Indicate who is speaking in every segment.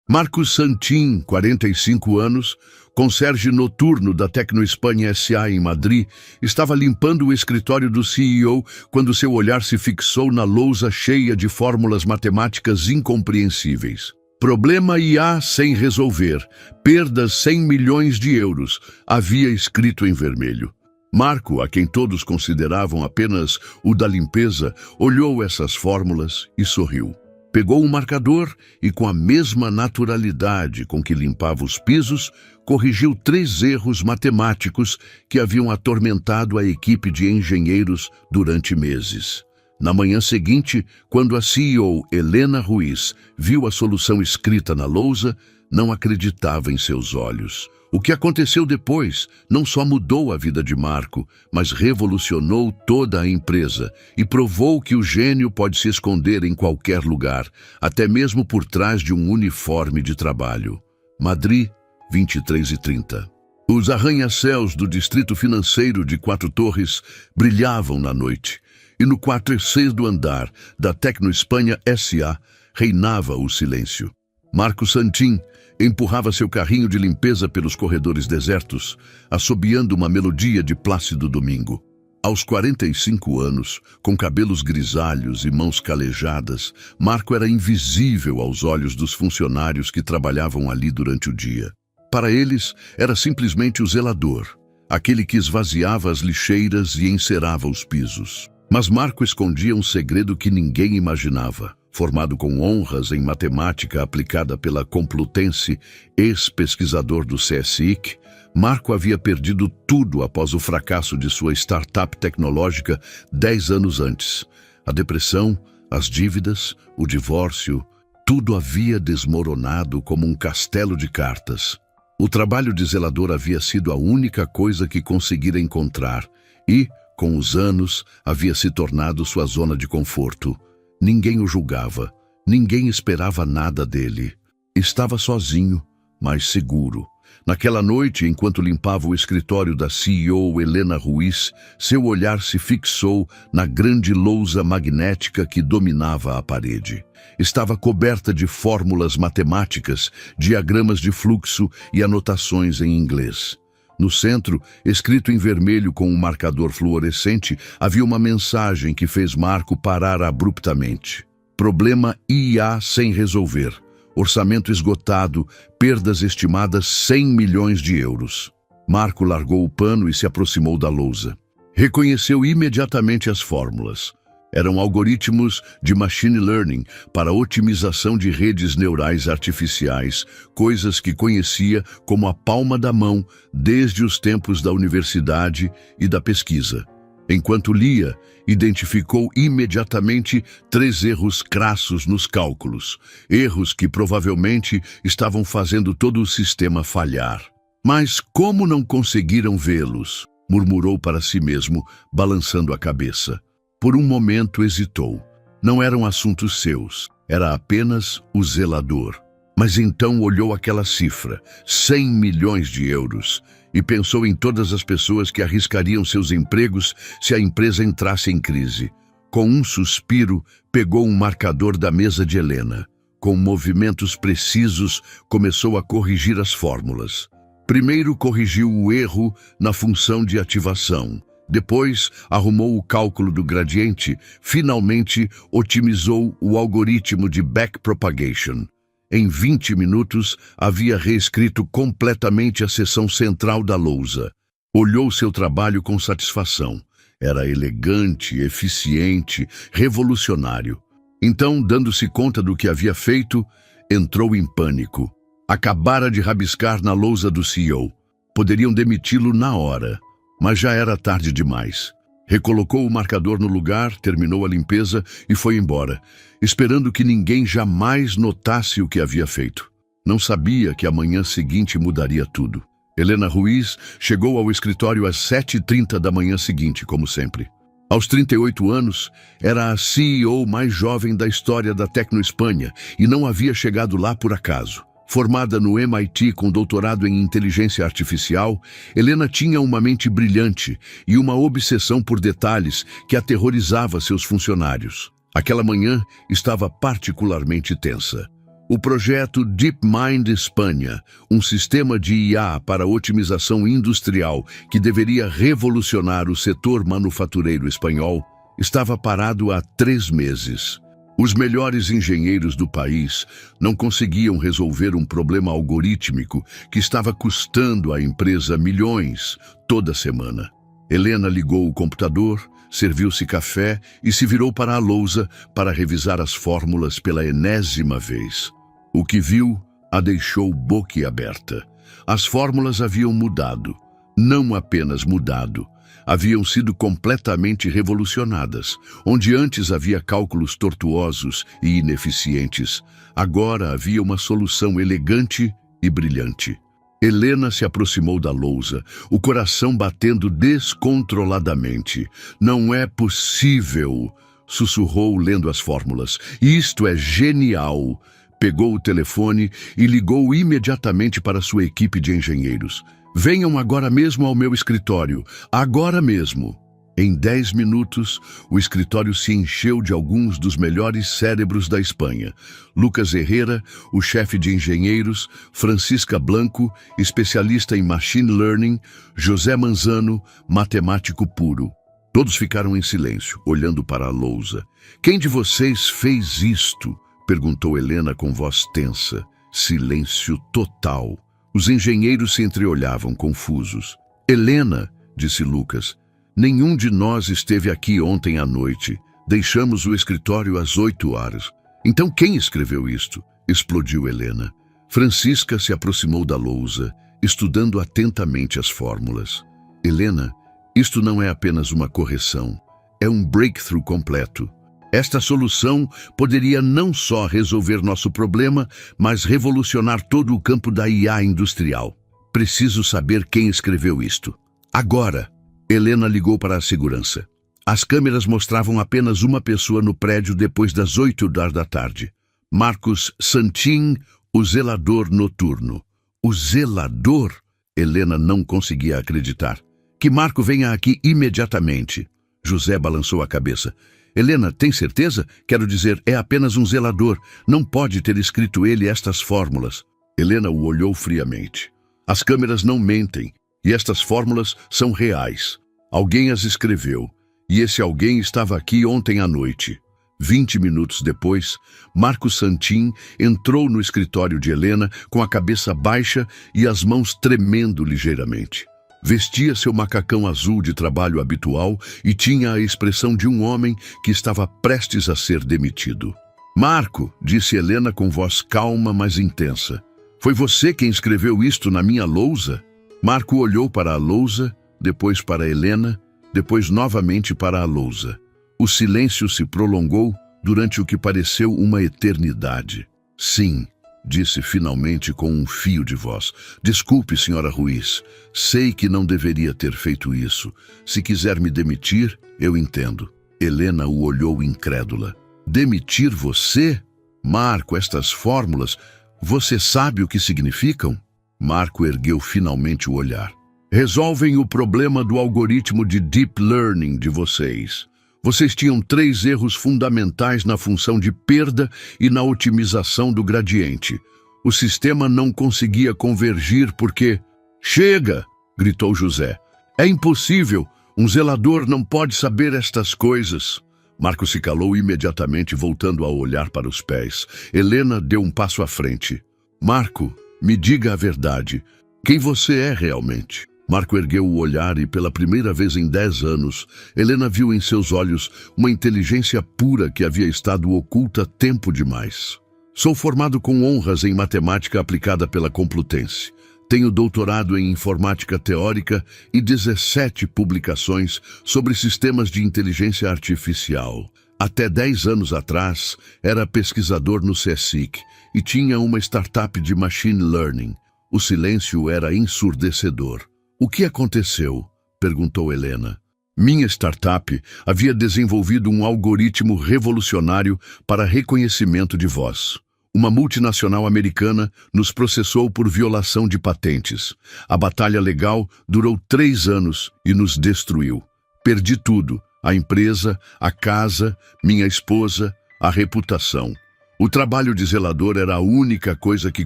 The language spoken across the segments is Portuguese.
Speaker 1: Marcos Santin, 45 anos, conserge noturno da Tecnoespanha S.A. em Madrid, estava limpando o escritório do CEO quando seu olhar se fixou na lousa cheia de fórmulas matemáticas incompreensíveis. Problema IA sem resolver, perdas 100 milhões de euros, havia escrito em vermelho. Marco, a quem todos consideravam apenas o da limpeza, olhou essas fórmulas e sorriu. Pegou um marcador e, com a mesma naturalidade com que limpava os pisos, corrigiu 3 erros matemáticos que haviam atormentado a equipe de engenheiros durante meses. Na manhã seguinte, quando a CEO, Helena Ruiz, viu a solução escrita na lousa, não acreditava em seus olhos. O que aconteceu depois não só mudou a vida de Marco, mas revolucionou toda a empresa e provou que o gênio pode se esconder em qualquer lugar, até mesmo por trás de um uniforme de trabalho. Madrid, 23h30. Os arranha-céus do distrito financeiro de 4 Torres brilhavam na noite, e no 4º andar da Tecnoespanha S.A. reinava o silêncio. Marcos Santin empurrava seu carrinho de limpeza pelos corredores desertos, assobiando uma melodia de Plácido Domingo. Aos 45 anos, com cabelos grisalhos e mãos calejadas, Marco era invisível aos olhos dos funcionários que trabalhavam ali durante o dia. Para eles, era simplesmente o zelador, aquele que esvaziava as lixeiras e encerava os pisos. Mas Marco escondia um segredo que ninguém imaginava. Formado com honras em matemática aplicada pela Complutense, ex-pesquisador do CSIC, Marco havia perdido tudo após o fracasso de sua startup tecnológica 10 anos antes. A depressão, as dívidas, o divórcio, tudo havia desmoronado como um castelo de cartas. O trabalho de zelador havia sido a única coisa que conseguira encontrar e, com os anos, havia se tornado sua zona de conforto. Ninguém o julgava, ninguém esperava nada dele. Estava sozinho, mas seguro. Naquela noite, enquanto limpava o escritório da CEO Helena Ruiz, seu olhar se fixou na grande lousa magnética que dominava a parede. Estava coberta de fórmulas matemáticas, diagramas de fluxo e anotações em inglês. No centro, escrito em vermelho com um marcador fluorescente, havia uma mensagem que fez Marco parar abruptamente. Problema IA sem resolver. Orçamento esgotado, perdas estimadas 100 milhões de euros. Marco largou o pano e se aproximou da lousa. Reconheceu imediatamente as fórmulas. Eram algoritmos de machine learning para otimização de redes neurais artificiais, coisas que conhecia como a palma da mão desde os tempos da universidade e da pesquisa. Enquanto lia, identificou imediatamente 3 erros crassos nos cálculos, erros que provavelmente estavam fazendo todo o sistema falhar. Mas como não conseguiram vê-los? Murmurou para si mesmo, balançando a cabeça. Por um momento hesitou. Não eram assuntos seus, era apenas o zelador. Mas então olhou aquela cifra, 100 milhões de euros, e pensou em todas as pessoas que arriscariam seus empregos se a empresa entrasse em crise. Com um suspiro, pegou um marcador da mesa de Helena. Com movimentos precisos, começou a corrigir as fórmulas. Primeiro corrigiu o erro na função de ativação. Depois, arrumou o cálculo do gradiente, finalmente otimizou o algoritmo de backpropagation. Em 20 minutos, havia reescrito completamente a seção central da lousa. Olhou seu trabalho com satisfação. Era elegante, eficiente, revolucionário. Então, dando-se conta do que havia feito, entrou em pânico. Acabara de rabiscar na lousa do CEO. Poderiam demiti-lo na hora. Mas já era tarde demais. Recolocou o marcador no lugar, terminou a limpeza e foi embora, esperando que ninguém jamais notasse o que havia feito. Não sabia que a manhã seguinte mudaria tudo. Helena Ruiz chegou ao escritório às 7h30 da manhã seguinte, como sempre. Aos 38 anos, era a CEO mais jovem da história da Tecnoespanha e não havia chegado lá por acaso. Formada no MIT com doutorado em inteligência artificial, Helena tinha uma mente brilhante e uma obsessão por detalhes que aterrorizava seus funcionários. Aquela manhã estava particularmente tensa. O projeto DeepMind Espanha, um sistema de IA para otimização industrial que deveria revolucionar o setor manufatureiro espanhol, estava parado há 3 meses. Os melhores engenheiros do país não conseguiam resolver um problema algorítmico que estava custando à empresa milhões toda semana. Helena ligou o computador, serviu-se café e se virou para a lousa para revisar as fórmulas pela enésima vez. O que viu a deixou boquiaberta. As fórmulas haviam mudado. Não apenas mudado, haviam sido completamente revolucionadas. Onde antes havia cálculos tortuosos e ineficientes, agora havia uma solução elegante e brilhante. Helena se aproximou da lousa, o coração batendo descontroladamente. Não é possível, sussurrou lendo as fórmulas. Isto é genial. Pegou o telefone e ligou imediatamente para sua equipe de engenheiros. Venham agora mesmo ao meu escritório, agora mesmo. Em 10 minutos, o escritório se encheu de alguns dos melhores cérebros da Espanha. Lucas Herrera, o chefe de engenheiros, Francisca Blanco, especialista em machine learning, José Manzano, matemático puro. Todos ficaram em silêncio, olhando para a lousa. Quem de vocês fez isto? Perguntou Helena com voz tensa. Silêncio total. Os engenheiros se entreolhavam, confusos. Helena, disse Lucas, nenhum de nós esteve aqui ontem à noite. Deixamos o escritório às 8 horas. Então quem escreveu isto? Explodiu Helena. Francisca se aproximou da lousa, estudando atentamente as fórmulas. Helena, isto não é apenas uma correção. É um breakthrough completo. Esta solução poderia não só resolver nosso problema, mas revolucionar todo o campo da IA industrial. Preciso saber quem escreveu isto. Agora! Helena ligou para a segurança. As câmeras mostravam apenas uma pessoa no prédio depois das 8 da tarde. Marcos Santin, o zelador noturno. O zelador? Helena não conseguia acreditar. Que Marco venha aqui imediatamente. José balançou a cabeça. Helena, tem certeza? Quero dizer, é apenas um zelador. Não pode ter escrito ele estas fórmulas. Helena o olhou friamente. As câmeras não mentem, e estas fórmulas são reais. Alguém as escreveu, e esse alguém estava aqui ontem à noite. 20 minutos depois, Marco Santin entrou no escritório de Helena com a cabeça baixa e as mãos tremendo ligeiramente. Vestia seu macacão azul de trabalho habitual e tinha a expressão de um homem que estava prestes a ser demitido. Marco, disse Helena com voz calma, mas intensa. Foi você quem escreveu isto na minha lousa? Marco olhou para a lousa, depois para Helena, depois novamente para a lousa. O silêncio se prolongou durante o que pareceu uma eternidade. Sim, disse finalmente com um fio de voz. Desculpe, senhora Ruiz. Sei que não deveria ter feito isso. Se quiser me demitir, eu entendo. Helena o olhou incrédula. Demitir você? Marco, estas fórmulas, você sabe o que significam? Marco ergueu finalmente o olhar. Resolvem o problema do algoritmo de deep learning de vocês. Vocês tinham 3 erros fundamentais na função de perda e na otimização do gradiente. O sistema não conseguia convergir porque... Chega! Gritou José. É impossível! Um zelador não pode saber estas coisas. Marco se calou imediatamente, voltando a olhar para os pés. Helena deu um passo à frente. Marco, me diga a verdade. Quem você é realmente? Marco ergueu o olhar e, pela primeira vez em 10 anos, Helena viu em seus olhos uma inteligência pura que havia estado oculta tempo demais. Sou formado com honras em matemática aplicada pela Complutense. Tenho doutorado em informática teórica e 17 publicações sobre sistemas de inteligência artificial. Até 10 anos atrás, era pesquisador no CSIC e tinha uma startup de machine learning. O silêncio era ensurdecedor. O que aconteceu? Perguntou Helena. Minha startup havia desenvolvido um algoritmo revolucionário para reconhecimento de voz. Uma multinacional americana nos processou por violação de patentes. A batalha legal durou 3 anos e nos destruiu. Perdi tudo: a empresa, a casa, minha esposa, a reputação. O trabalho de zelador era a única coisa que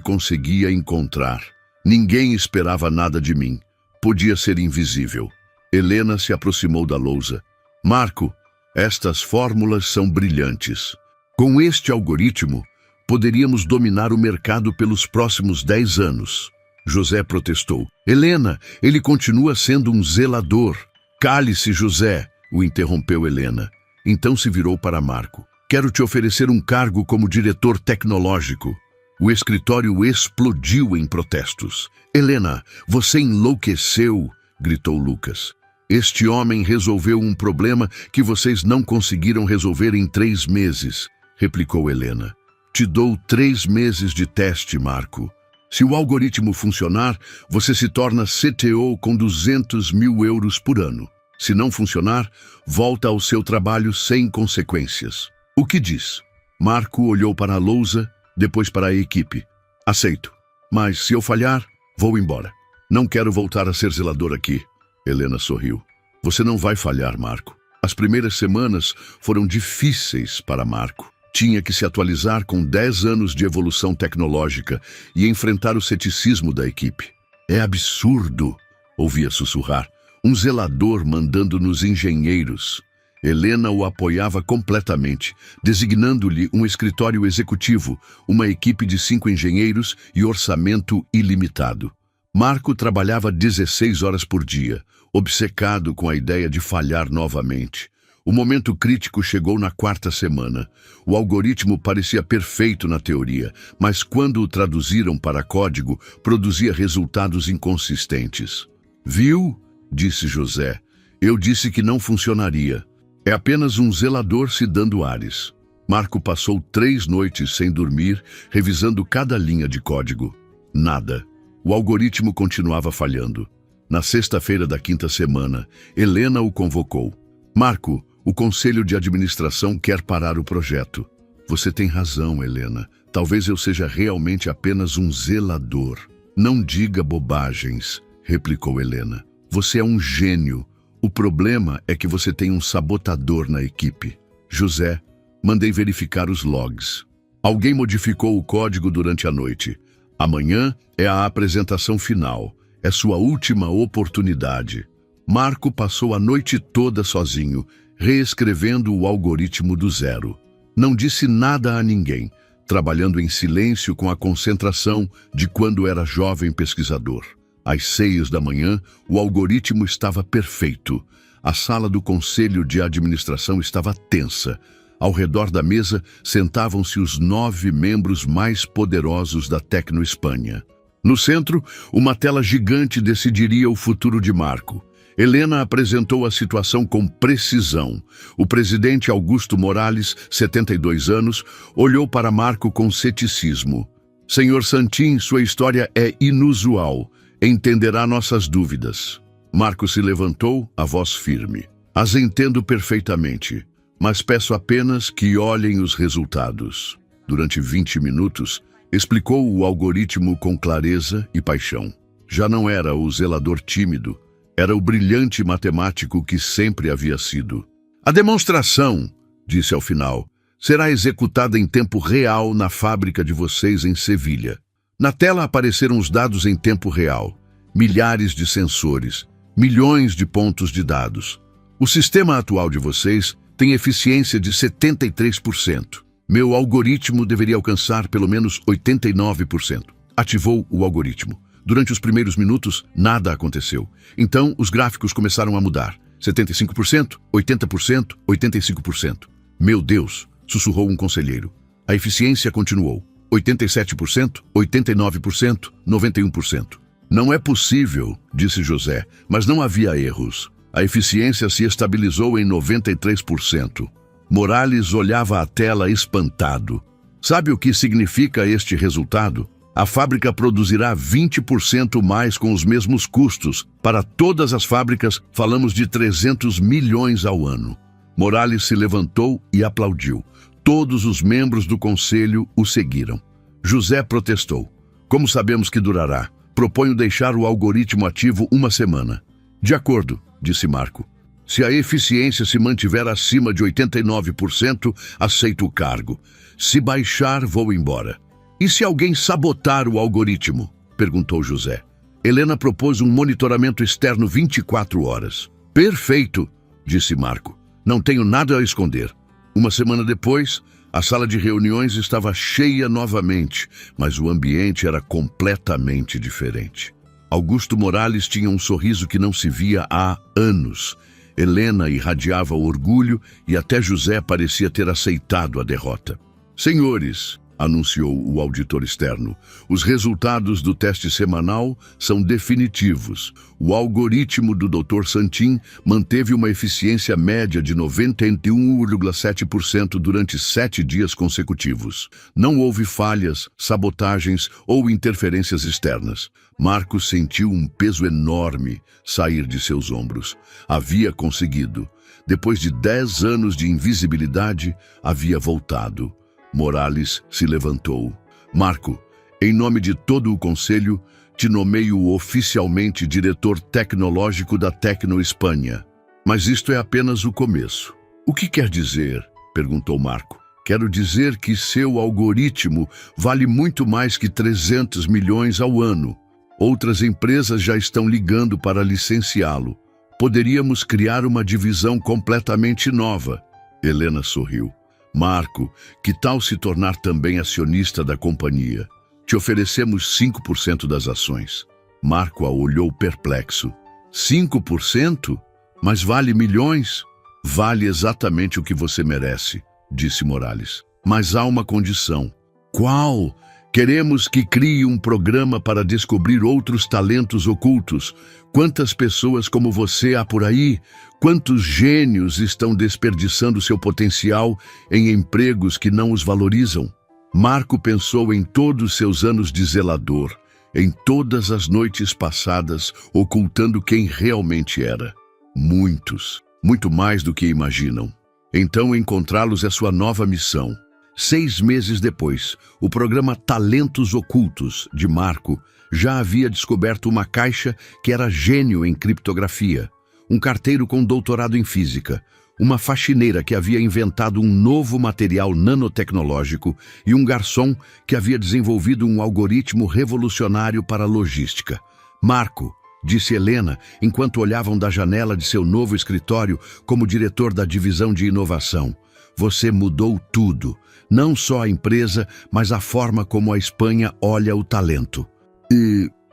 Speaker 1: conseguia encontrar. Ninguém esperava nada de mim. Podia ser invisível. Helena se aproximou da lousa. Marco, estas fórmulas são brilhantes. Com este algoritmo, poderíamos dominar o mercado pelos próximos 10 anos. José protestou. Helena, ele continua sendo um zelador. Cale-se, José, o interrompeu Helena. Então se virou para Marco. Quero te oferecer um cargo como diretor tecnológico. O escritório explodiu em protestos. Helena, você enlouqueceu, gritou Lucas. Este homem resolveu um problema que vocês não conseguiram resolver em 3 meses, replicou Helena. Te dou 3 meses de teste, Marco. Se o algoritmo funcionar, você se torna CTO com 200 mil euros por ano. Se não funcionar, volta ao seu trabalho sem consequências. O que diz? Marco olhou para a lousa, depois para a equipe. Aceito, mas se eu falhar, vou embora. Não quero voltar a ser zelador aqui. Helena sorriu. Você não vai falhar, Marco. As primeiras semanas foram difíceis para Marco. Tinha que se atualizar com 10 anos de evolução tecnológica e enfrentar o ceticismo da equipe. É absurdo, ouvia sussurrar. Um zelador mandando nos engenheiros. Helena o apoiava completamente, designando-lhe um escritório executivo, uma equipe de 5 engenheiros e orçamento ilimitado. Marco trabalhava 16 horas por dia, obcecado com a ideia de falhar novamente. O momento crítico chegou na 4ª semana. O algoritmo parecia perfeito na teoria, mas quando o traduziram para código, produzia resultados inconsistentes. Viu? Disse José. Eu disse que não funcionaria. É apenas um zelador se dando ares. Marco passou 3 noites sem dormir, revisando cada linha de código. Nada. O algoritmo continuava falhando. Na sexta-feira da 5ª semana, Helena o convocou. Marco, o conselho de administração quer parar o projeto. Você tem razão, Helena. Talvez eu seja realmente apenas um zelador. Não diga bobagens, replicou Helena. Você é um gênio. O problema é que você tem um sabotador na equipe. José, mandei verificar os logs. Alguém modificou o código durante a noite. Amanhã é a apresentação final. É sua última oportunidade. Marco passou a noite toda sozinho, reescrevendo o algoritmo do zero. Não disse nada a ninguém, trabalhando em silêncio com a concentração de quando era jovem pesquisador. Às 6 da manhã, o algoritmo estava perfeito. A sala do conselho de administração estava tensa. Ao redor da mesa, sentavam-se os 9 membros mais poderosos da Tecnoespanha. No centro, uma tela gigante decidiria o futuro de Marco. Helena apresentou a situação com precisão. O presidente Augusto Morales, 72 anos, olhou para Marco com ceticismo. Senhor Santin, sua história é inusual. Entenderá nossas dúvidas. Marco se levantou, a voz firme. As entendo perfeitamente, mas peço apenas que olhem os resultados. Durante 20 minutos, explicou o algoritmo com clareza e paixão. Já não era o zelador tímido, era o brilhante matemático que sempre havia sido. A demonstração, disse ao final, será executada em tempo real na fábrica de vocês em Sevilha. Na tela apareceram os dados em tempo real. Milhares de sensores, milhões de pontos de dados. O sistema atual de vocês tem eficiência de 73%. Meu algoritmo deveria alcançar pelo menos 89%. Ativou o algoritmo. Durante os primeiros minutos, nada aconteceu. Então, os gráficos começaram a mudar. 75%, 80%, 85%. Meu Deus, sussurrou um conselheiro. A eficiência continuou. 87%, 89%, 91%. Não é possível, disse José, mas não havia erros. A eficiência se estabilizou em 93%. Morales olhava a tela espantado. Sabe o que significa este resultado? A fábrica produzirá 20% mais com os mesmos custos. Para todas as fábricas, falamos de 300 milhões ao ano. Morales se levantou e aplaudiu. Todos os membros do conselho o seguiram. José protestou. Como sabemos que durará? Proponho deixar o algoritmo ativo 1 semana. De acordo, disse Marco. Se a eficiência se mantiver acima de 89%, aceito o cargo. Se baixar, vou embora. E se alguém sabotar o algoritmo? Perguntou José. Helena propôs um monitoramento externo 24 horas. Perfeito, disse Marco. Não tenho nada a esconder. Uma semana depois, a sala de reuniões estava cheia novamente, mas o ambiente era completamente diferente. Augusto Morales tinha um sorriso que não se via há anos. Helena irradiava orgulho e até José parecia ter aceitado a derrota. Senhores, anunciou o auditor externo, os resultados do teste semanal são definitivos. O algoritmo do Dr. Santin manteve uma eficiência média de 91,7% durante 7 dias consecutivos. Não houve falhas, sabotagens ou interferências externas. Marcos sentiu um peso enorme sair de seus ombros. Havia conseguido. Depois de 10 anos de invisibilidade, havia voltado. Morales se levantou. Marco, em nome de todo o conselho, te nomeio oficialmente diretor tecnológico da Tecno Espanha. Mas isto é apenas o começo. O que quer dizer? Perguntou Marco. Quero dizer que seu algoritmo vale muito mais que 300 milhões ao ano. Outras empresas já estão ligando para licenciá-lo. Poderíamos criar uma divisão completamente nova. Helena sorriu. Marco, que tal se tornar também acionista da companhia? Te oferecemos 5% das ações. Marco a olhou perplexo. 5%? Mas vale milhões? Vale exatamente o que você merece, disse Morales. Mas há uma condição. Qual? Queremos que crie um programa para descobrir outros talentos ocultos. Quantas pessoas como você há por aí? Quantos gênios estão desperdiçando seu potencial em empregos que não os valorizam? Marco pensou em todos seus anos de zelador, em todas as noites passadas ocultando quem realmente era. Muitos, muito mais do que imaginam. Então encontrá-los é sua nova missão. 6 meses depois, o programa Talentos Ocultos, de Marco, já havia descoberto uma caixa que era gênio em criptografia, um carteiro com doutorado em física, uma faxineira que havia inventado um novo material nanotecnológico e um garçom que havia desenvolvido um algoritmo revolucionário para a logística. Marco, disse Helena, enquanto olhavam da janela de seu novo escritório como diretor da divisão de inovação. Você mudou tudo, não só a empresa, mas a forma como a Espanha olha o talento.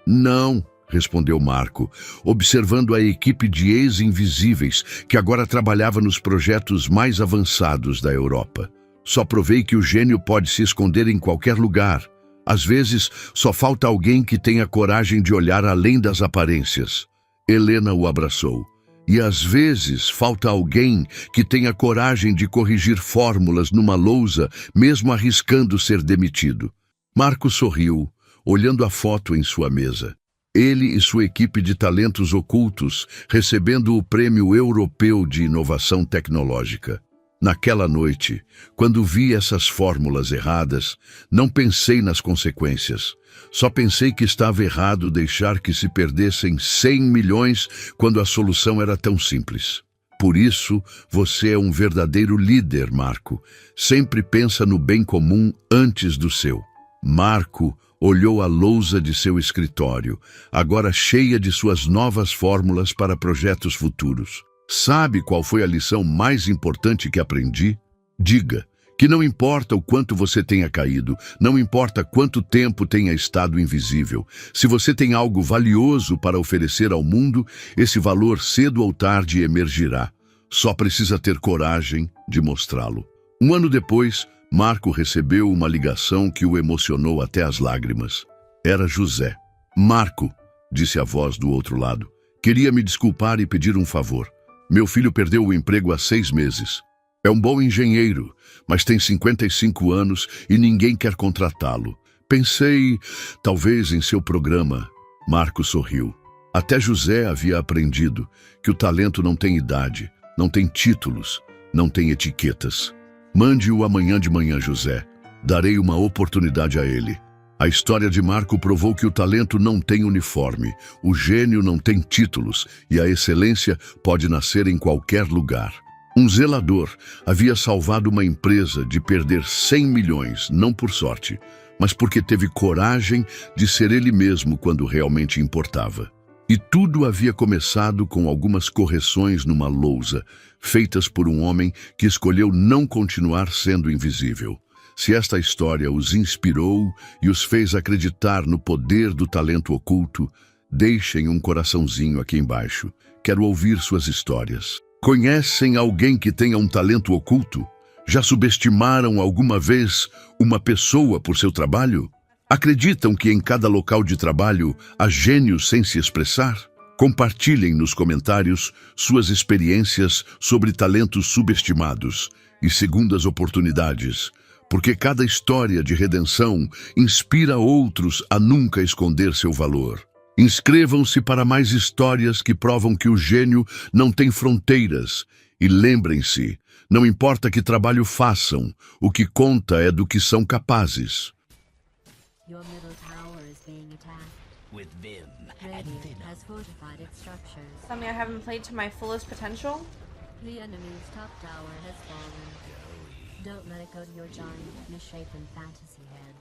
Speaker 1: Não, respondeu Marco, observando a equipe de ex-invisíveis que agora trabalhava nos projetos mais avançados da Europa. Só provei que o gênio pode se esconder em qualquer lugar. Às vezes, só falta alguém que tenha coragem de olhar além das aparências. Helena o abraçou. E às vezes falta alguém que tenha coragem de corrigir fórmulas numa lousa, mesmo arriscando ser demitido. Marco sorriu, olhando a foto em sua mesa. Ele e sua equipe de talentos ocultos recebendo o Prêmio Europeu de Inovação Tecnológica. Naquela noite, quando vi essas fórmulas erradas, não pensei nas consequências. Só pensei que estava errado deixar que se perdessem 100 milhões quando a solução era tão simples. Por isso, você é um verdadeiro líder, Marco. Sempre pensa no bem comum antes do seu. Marco olhou a lousa de seu escritório, agora cheia de suas novas fórmulas para projetos futuros. Sabe qual foi a lição mais importante que aprendi? Diga que não importa o quanto você tenha caído, não importa quanto tempo tenha estado invisível. Se você tem algo valioso para oferecer ao mundo, esse valor cedo ou tarde emergirá. Só precisa ter coragem de mostrá-lo. Um ano depois, Marco recebeu uma ligação que o emocionou até as lágrimas. Era José. Marco, disse a voz do outro lado, queria me desculpar e pedir um favor. Meu filho perdeu o emprego há 6 meses. É um bom engenheiro, mas tem 55 anos e ninguém quer contratá-lo. Pensei, talvez, em seu programa. Marco sorriu. Até José havia aprendido que o talento não tem idade, não tem títulos, não tem etiquetas. Mande-o amanhã de manhã, José. Darei uma oportunidade a ele. A história de Marco provou que o talento não tem uniforme, o gênio não tem títulos e a excelência pode nascer em qualquer lugar. Um zelador havia salvado uma empresa de perder 100 milhões, não por sorte, mas porque teve coragem de ser ele mesmo quando realmente importava. E tudo havia começado com algumas correções numa lousa, feitas por um homem que escolheu não continuar sendo invisível. Se esta história os inspirou e os fez acreditar no poder do talento oculto, deixem um coraçãozinho aqui embaixo. Quero ouvir suas histórias. Conhecem alguém que tenha um talento oculto? Já subestimaram alguma vez uma pessoa por seu trabalho? Acreditam que em cada local de trabalho há gênios sem se expressar? Compartilhem nos comentários suas experiências sobre talentos subestimados e segundas oportunidades, porque cada história de redenção inspira outros a nunca esconder seu valor. Inscrevam-se para mais histórias que provam que o gênio não tem fronteiras. E lembrem-se, não importa que trabalho façam, o que conta é do que são capazes.
Speaker 2: Your middle tower is being attacked.
Speaker 3: With Vim and
Speaker 2: Radiant
Speaker 3: Venom.
Speaker 2: has fortified its structures.
Speaker 4: Something I haven't played to my fullest potential.
Speaker 2: The enemy's top tower has fallen. Don't let it go to your giant, misshapen fantasy head.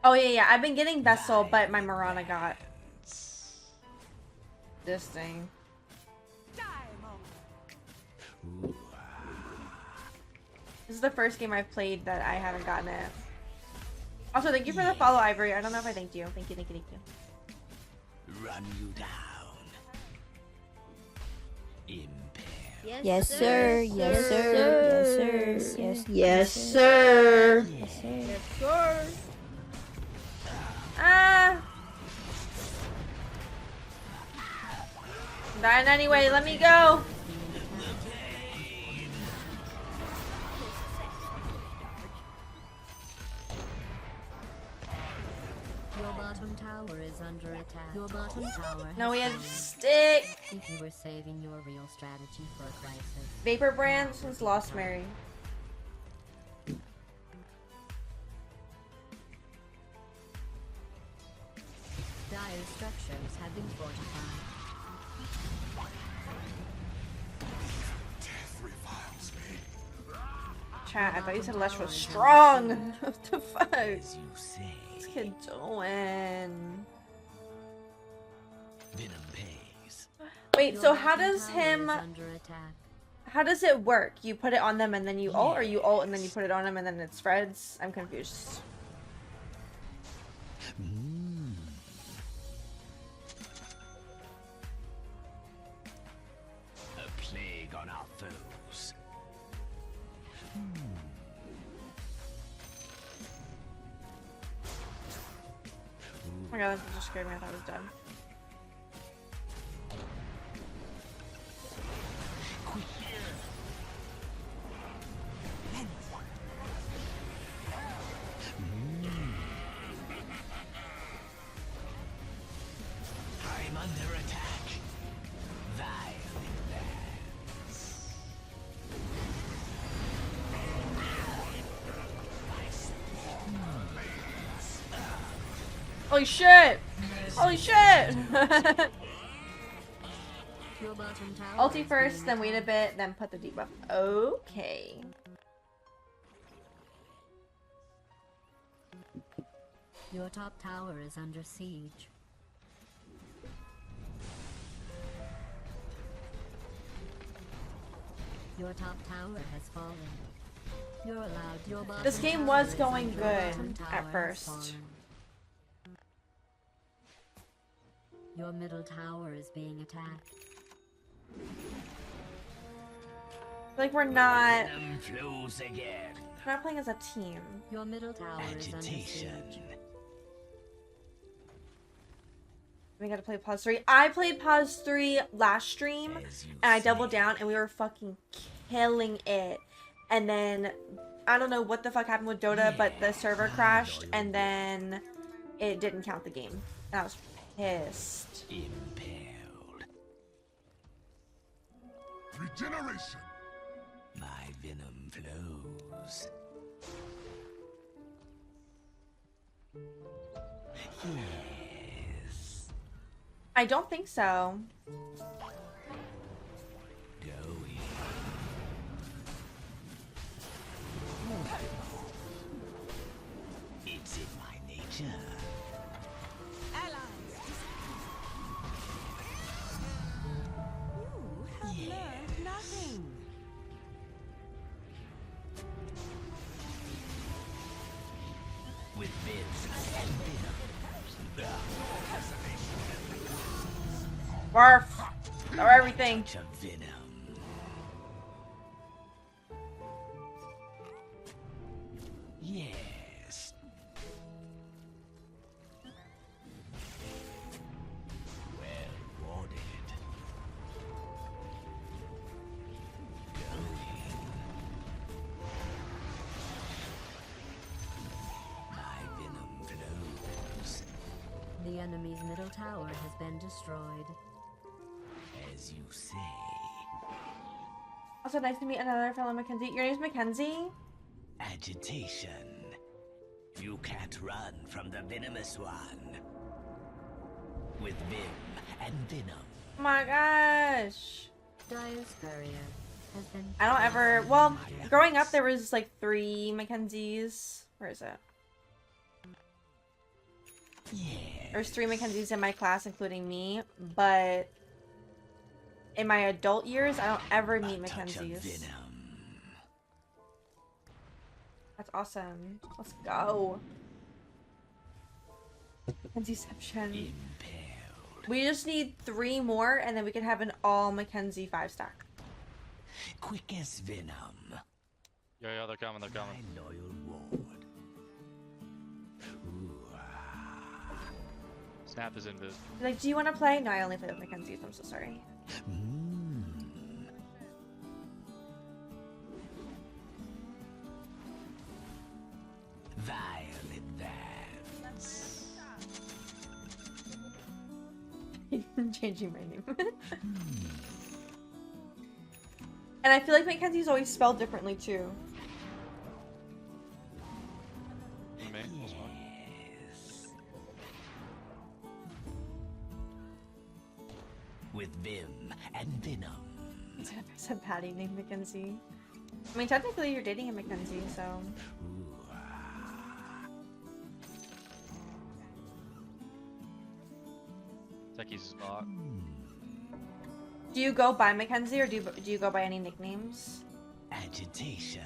Speaker 4: Oh yeah, I've been getting Vessel, but my Mirana got this thing. This is the first game I've played that I haven't gotten it. Also, thank you for the follow, Ivory. I don't know if I thanked you. Thank you, thank you, thank you.
Speaker 3: Run you down. Impair.
Speaker 5: Yes, sir. Yes, sir. Yes, sir. Yes,
Speaker 4: Yes, sir.
Speaker 5: yes, sir.
Speaker 4: Yes, sir. Ah. I'm dying anyway. Let me go.
Speaker 2: Your bottom tower is under attack. Your bottom tower has
Speaker 4: No, we had
Speaker 2: fallen.
Speaker 4: stick.
Speaker 2: Think you were saving your real strategy for a crisis.
Speaker 4: Vapor Brand since Lost Mary.
Speaker 2: Dire structures have been fortified.
Speaker 4: Chat, I thought you said Lesh was strong. What the fuck?
Speaker 3: As you say,
Speaker 4: What's this kid doing?
Speaker 3: Venom pays.
Speaker 4: Wait,
Speaker 2: Your
Speaker 4: so how
Speaker 2: bottom
Speaker 4: does
Speaker 2: tower
Speaker 4: him...
Speaker 2: is under attack.
Speaker 4: How does it work? You put it on them and then you ult, or you ult and then you put it on them and then it spreads? I'm confused.
Speaker 3: A plague on our foes.
Speaker 4: Oh my god, that just scared me. I thought it was done.
Speaker 3: I'm under attack. Violent lands.
Speaker 4: Holy shit! Holy shit!
Speaker 2: Your bottom tower
Speaker 4: Ulti
Speaker 2: is
Speaker 4: first,
Speaker 2: being
Speaker 4: then wait a bit, then put the debuff. Okay.
Speaker 2: Your top tower is under siege. Your top tower has fallen. You're allowed your bottom
Speaker 4: This game
Speaker 2: tower
Speaker 4: was
Speaker 2: is
Speaker 4: going
Speaker 2: under-
Speaker 4: good
Speaker 2: your bottom tower
Speaker 4: at
Speaker 2: has
Speaker 4: first.
Speaker 2: fallen. Your middle tower is being attacked.
Speaker 4: Like we're not
Speaker 3: Venom flows again.
Speaker 4: we're not playing as a team.
Speaker 2: Your middle tower is under
Speaker 3: Agitation.
Speaker 2: siege.
Speaker 4: We gotta play Pause 3. I played Pause 3 last stream
Speaker 3: As you
Speaker 4: and I doubled
Speaker 3: say.
Speaker 4: down and we were fucking killing it. And then I don't know what the fuck happened with Dota, but the server crashed and then it didn't count the game. And I was pissed.
Speaker 3: Impaled.
Speaker 6: Regeneration.
Speaker 3: My venom flows. Yes.
Speaker 4: I don't think so.
Speaker 3: Going.
Speaker 4: Barf. Or everything.
Speaker 3: Touch of venom. Yes. Well watered. Going. My venom flows.
Speaker 2: The enemy's middle tower has been destroyed.
Speaker 3: As you say.
Speaker 4: Also, nice to meet another fellow Mackenzie. Your name's Mackenzie?
Speaker 3: Agitation. You can't run from the venomous one. With Vim and Venom.
Speaker 4: Oh my gosh.
Speaker 2: Dire's courier has been.
Speaker 4: I don't ever. Well, growing up, there was like 3 Mackenzies. Where is it?
Speaker 3: Yeah.
Speaker 4: There's 3 Mackenzies in my class, including me. But in my adult years, I don't ever meet
Speaker 3: A touch of
Speaker 4: Mackenzies.
Speaker 3: venom.
Speaker 4: That's awesome. Let's go. Mackenzieception.
Speaker 3: Impaled.
Speaker 4: We just need 3 more, and then we can have an all Mackenzie 5-stack.
Speaker 3: Quick as venom.
Speaker 6: Yeah, they're coming, they're
Speaker 3: My
Speaker 6: coming.
Speaker 3: loyal ward. Ooh,
Speaker 6: Snap is invis.
Speaker 4: Like, do you want to play? No, I only play with Mackenzies. I'm so sorry.
Speaker 3: Violet Vance.
Speaker 4: Changing my name. And I feel like Mackenzie's always spelled differently too.
Speaker 6: Me? That's fine.
Speaker 3: Yes. With Vim and Venom.
Speaker 4: I said Patty named Mackenzie. I mean, technically you're dating a Mackenzie, so.
Speaker 6: Techie's spot.
Speaker 4: Do you go by Mackenzie or do you go by any nicknames?
Speaker 3: Agitation.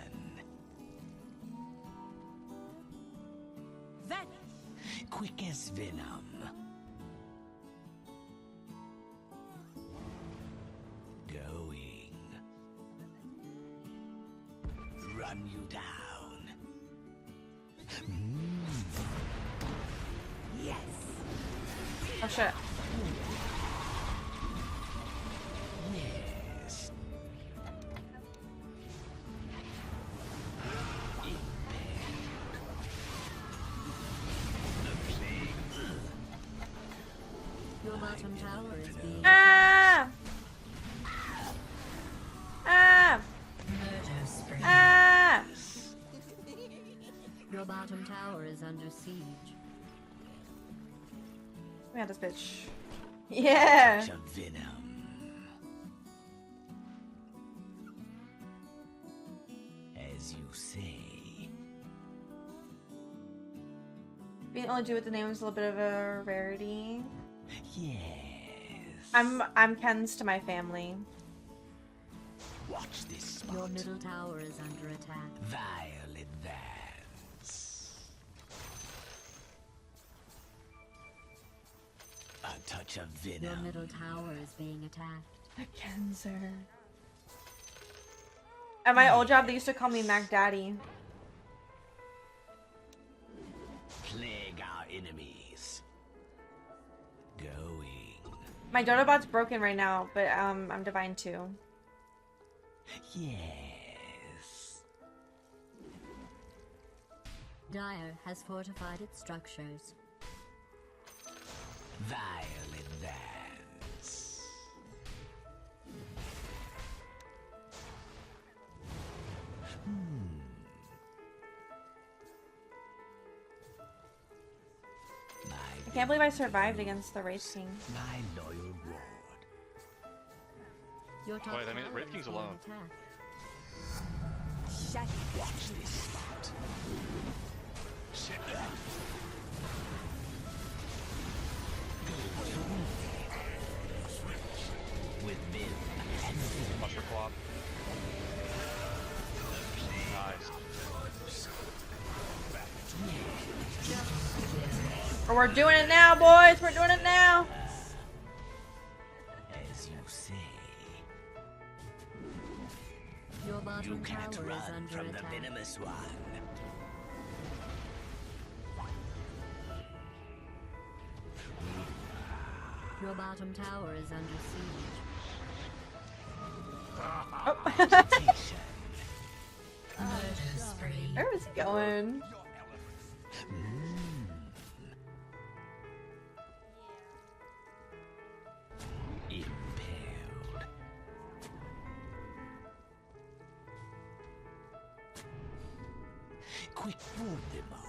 Speaker 3: Quick as venom. Going. Run you down. Yes.
Speaker 4: Oh shit.
Speaker 3: Yes.
Speaker 2: Your bottom tower is being.
Speaker 4: Ah! Ah! Ah!
Speaker 2: Your bottom tower is under siege.
Speaker 4: We got this bitch. Yeah!
Speaker 3: Touch of venom. As you say.
Speaker 4: We can only do with the name is a little bit of a rarity.
Speaker 3: Yes.
Speaker 4: I'm Ken's to my family.
Speaker 3: Watch this spot.
Speaker 2: Your middle tower is under attack.
Speaker 3: Violet Vance. A touch of
Speaker 2: Your
Speaker 3: venom.
Speaker 2: middle tower is being attacked.
Speaker 4: Mackenzie. At my old job, they used to call me Mac Daddy.
Speaker 3: Plague our enemies. Going.
Speaker 4: My Dotobot's broken right now, but I'm Divine too.
Speaker 3: Yes.
Speaker 2: Dire has fortified its structures.
Speaker 3: Violet Vance.
Speaker 4: I can't believe I survived against the Wraith King.
Speaker 3: My loyal ward.
Speaker 2: Your top
Speaker 6: Wait, I mean,
Speaker 2: tower
Speaker 6: Wraith
Speaker 2: is
Speaker 6: King's
Speaker 2: being
Speaker 6: alone.
Speaker 2: attacked.
Speaker 3: Watch this spot. With Vim and Vim.
Speaker 6: Mushroom flop. Nice.
Speaker 4: Or we're doing it now, boys! We're doing it now!
Speaker 2: Your
Speaker 3: You
Speaker 2: bottom
Speaker 3: can't
Speaker 2: tower is
Speaker 3: run
Speaker 2: under
Speaker 3: from the
Speaker 2: attack.
Speaker 3: venomous one.
Speaker 2: Your bottom tower is under siege.
Speaker 3: Agitation.
Speaker 4: Where is he going?
Speaker 3: Impaled. Quick, wound them all.